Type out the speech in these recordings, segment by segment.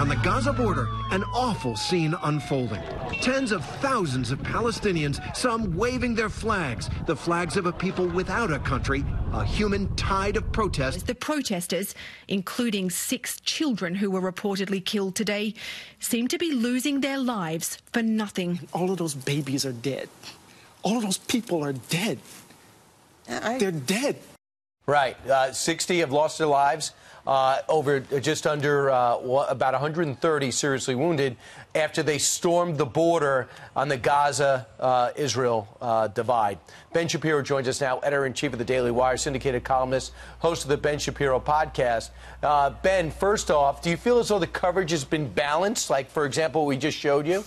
On the Gaza border, an awful scene unfolding. Tens of thousands of Palestinians, some waving their flags, the flags of a people without a country, a human tide of protest. The protesters, including 6 children who were reportedly killed today, seem to be losing their lives for nothing. All of those babies are dead. All of those people are dead. They're dead. Right. 60 have lost their lives. Over just under about 130 seriously wounded after they stormed the border on the Gaza-Israel divide. Ben Shapiro joins us now, editor-in-chief of the Daily Wire, syndicated columnist, host of the Ben Shapiro podcast. Ben, first off, do you feel as though the coverage has been balanced, like, for example, what we just showed you?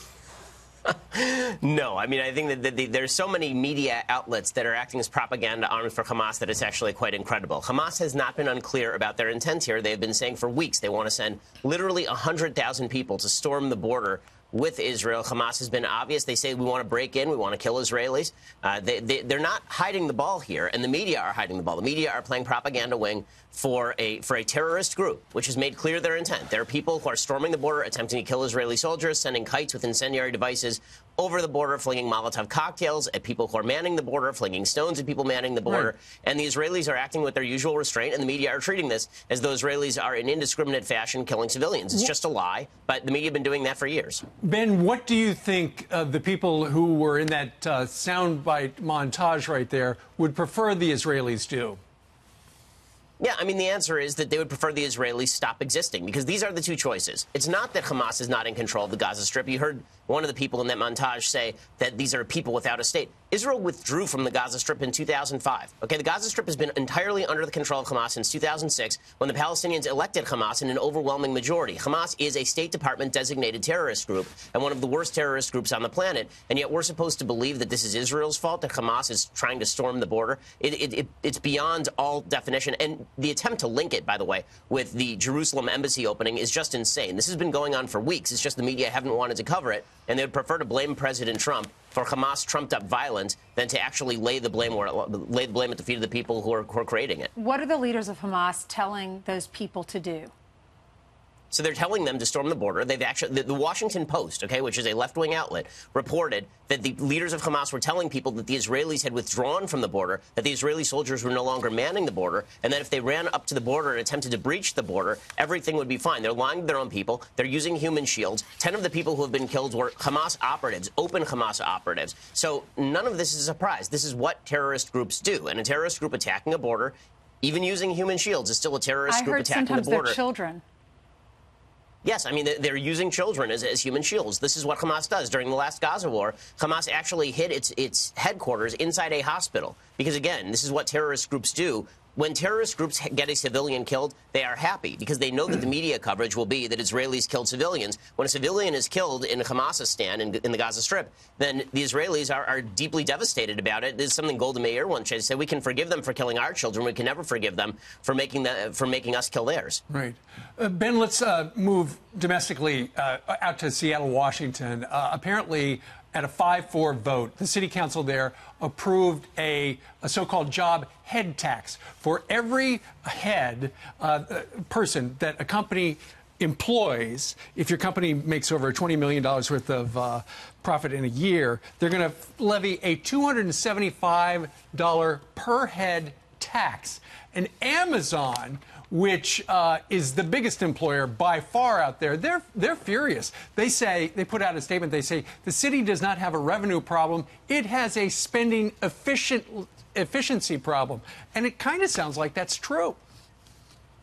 No, I mean, I think that there's so many media outlets that are acting as propaganda arms for Hamas that it's actually quite incredible. Hamas has not been unclear about their intent here. They've been saying for weeks they want to send literally 100,000 people to storm the border with Israel. Hamas has been obvious. They say we want to break in, we want to kill Israelis. They're not hiding the ball here, and the media are hiding the ball. The media are playing propaganda wing for a terrorist group, which has made clear their intent. There are people who are storming the border, attempting to kill Israeli soldiers, sending kites with incendiary devices over the border, flinging Molotov cocktails at people who are manning the border, flinging stones at people manning the border. Right. And the Israelis are acting with their usual restraint, and the media are treating this as though Israelis are in indiscriminate fashion killing civilians. It's just a lie, but the media have been doing that for years. Ben, what do you think the people who were in that soundbite montage right there would prefer the Israelis do? Yeah, I mean, the answer is that they would prefer the Israelis stop existing, because these are the two choices. It's not that Hamas is not in control of the Gaza Strip. You heard one of the people in that montage say that these are people without a state. Israel withdrew from the Gaza Strip in 2005. Okay, the Gaza Strip has been entirely under the control of Hamas since 2006, when the Palestinians elected Hamas in an overwhelming majority. Hamas is a State Department-designated terrorist group and one of the worst terrorist groups on the planet, and yet we're supposed to believe that this is Israel's fault, that Hamas is trying to storm the border. It's beyond all definition, and the attempt to link it, by the way, with the Jerusalem embassy opening is just insane. This has been going on for weeks. It's just the media haven't wanted to cover it, and they would prefer to blame President Trump for Hamas trumped-up violence than to actually lay the blame at the feet of the people who are creating it. What are the leaders of Hamas telling those people to do? So they're telling them to storm the border. They've actually, the Washington Post, okay, which is a left-wing outlet, reported that the leaders of Hamas were telling people that the Israelis had withdrawn from the border, that the Israeli soldiers were no longer manning the border, and that if they ran up to the border and attempted to breach the border, everything would be fine. They're lying to their own people. They're using human shields. 10 of the people who have been killed were Hamas operatives, open Hamas operatives. So none of this is a surprise. This is what terrorist groups do. And a terrorist group attacking a border, even using human shields, is still a terrorist group attacking the border. I heard sometimes they're children. Yes, I mean, they're using children as human shields. This is what Hamas does. During the last Gaza war, Hamas actually hid its headquarters inside a hospital. Because, again, this is what terrorist groups do. When terrorist groups get a civilian killed, they are happy because they know that the media coverage will be that Israelis killed civilians. When a civilian is killed in Hamasistan, in the Gaza Strip, then the Israelis are deeply devastated about it. There's something Golda Meir once said: we can forgive them for killing our children. We can never forgive them for making us kill theirs. Right. Ben, let's move domestically out to Seattle, Washington. Apparently, at a 5-4 vote, the city council there approved a so-called job head tax. For every head person that a company employs, if your company makes over $20 million worth of profit in a year, they're going to levy a $275 per head tax. And Amazon, which is the biggest employer by far out there, they're furious. They put out a statement. They say the city does not have a revenue problem. It has a spending efficiency problem. And it kind of sounds like that's true.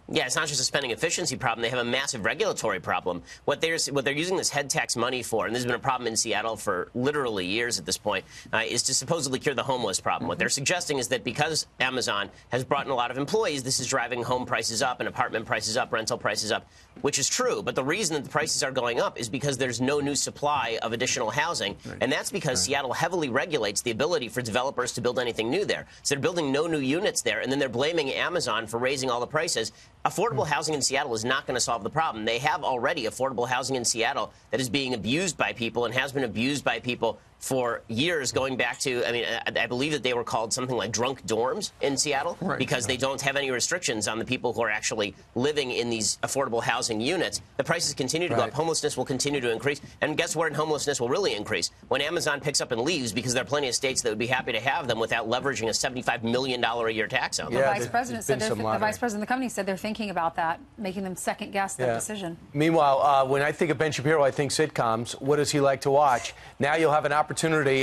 Yeah, it's not just a spending efficiency problem. They have a massive regulatory problem. What they're using this head tax money for, and this has been a problem in Seattle for literally years at this point, is to supposedly cure the homeless problem. What they're suggesting is that because Amazon has brought in a lot of employees, this is driving home prices up and apartment prices up, rental prices up, which is true. But the reason that the prices are going up is because there's no new supply of additional housing. Right. And that's because Seattle heavily regulates the ability for developers to build anything new there. So they're building no new units there, and then they're blaming Amazon for raising all the prices. Affordable housing in Seattle is not going to solve the problem. They have already affordable housing in Seattle that is being abused by people and has been abused by people for years, going back to, I mean, I believe that they were called something like drunk dorms in Seattle, because they don't have any restrictions on the people who are actually living in these affordable housing units. The prices continue to go up. Homelessness will continue to increase. And guess where homelessness will really increase? When Amazon picks up and leaves, because there are plenty of states that would be happy to have them without leveraging a $75 million a year tax on them. The vice president said the vice president of the company said they're thinking about that, making them second guess their decision. Meanwhile, when I think of Ben Shapiro, I think sitcoms. What does he like to watch? Now you'll have an opportunity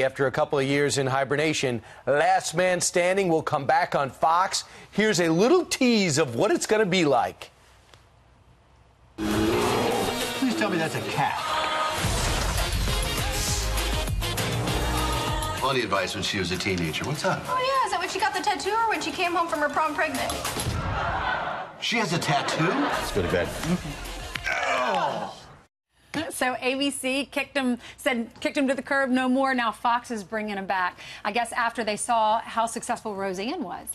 after a couple of years in hibernation. Last Man Standing will come back on Fox. Here's a little tease of what it's going to be like. Please tell me that's a cat. Plenty of advice when she was a teenager. What's up? Oh, yeah. Is that when she got the tattoo or when she came home from her prom pregnant? She has a tattoo? Let's go to bed. Oh. So ABC kicked him to the curb, no more. Now Fox is bringing him back, I guess, after they saw how successful Roseanne was.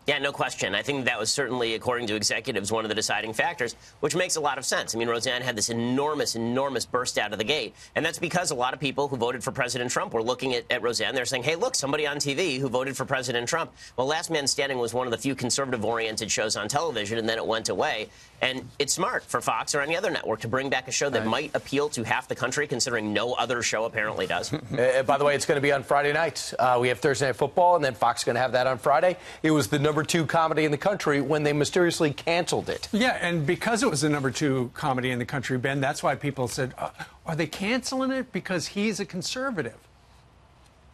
Yeah, no question. I think that was certainly, according to executives, one of the deciding factors, which makes a lot of sense. I mean, Roseanne had this enormous burst out of the gate. And that's because a lot of people who voted for President Trump were looking at Roseanne. They're saying, hey, look, somebody on TV who voted for President Trump. Well, Last Man Standing was one of the few conservative-oriented shows on television, and then it went away. And it's smart for Fox or any other network to bring back a show that might appeal to half the country, considering no other show apparently does. By the way, it's going to be on Friday nights. We have Thursday Night Football, and then Fox is going to have that on Friday. It was the #2 comedy in the country when they mysteriously canceled it. Yeah, and because it was the #2 comedy in the country, Ben, that's why people said, are they canceling it because he's a conservative?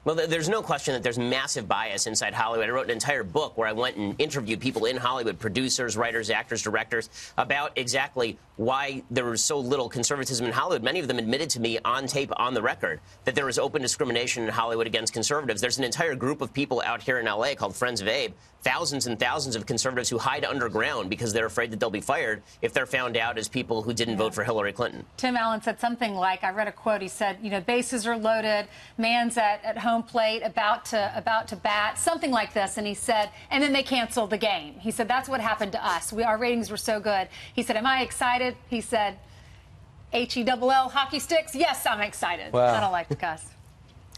Well, there's no question that there's massive bias inside Hollywood. I wrote an entire book where I went and interviewed people in Hollywood, producers, writers, actors, directors, about exactly why there was so little conservatism in Hollywood. Many of them admitted to me on tape, on the record, that there was open discrimination in Hollywood against conservatives. There's an entire group of people out here in L.A. called Friends of Abe, thousands and thousands of conservatives who hide underground because they're afraid that they'll be fired if they're found out as people who didn't vote for Hillary Clinton. Tim Allen said something like, I read a quote, he said, you know, bases are loaded, man's at home plate, about to bat, something like this, and he said, and then they canceled the game. He said, that's what happened to us. Our ratings were so good. He said, am I excited? He said, H-E-double-L, hockey sticks? Yes, I'm excited. Wow. I don't like to cuss.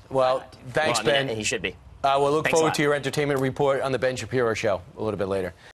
Well, thanks, Ben. He should be. We'll look forward to your entertainment report on the Ben Shapiro Show a little bit later.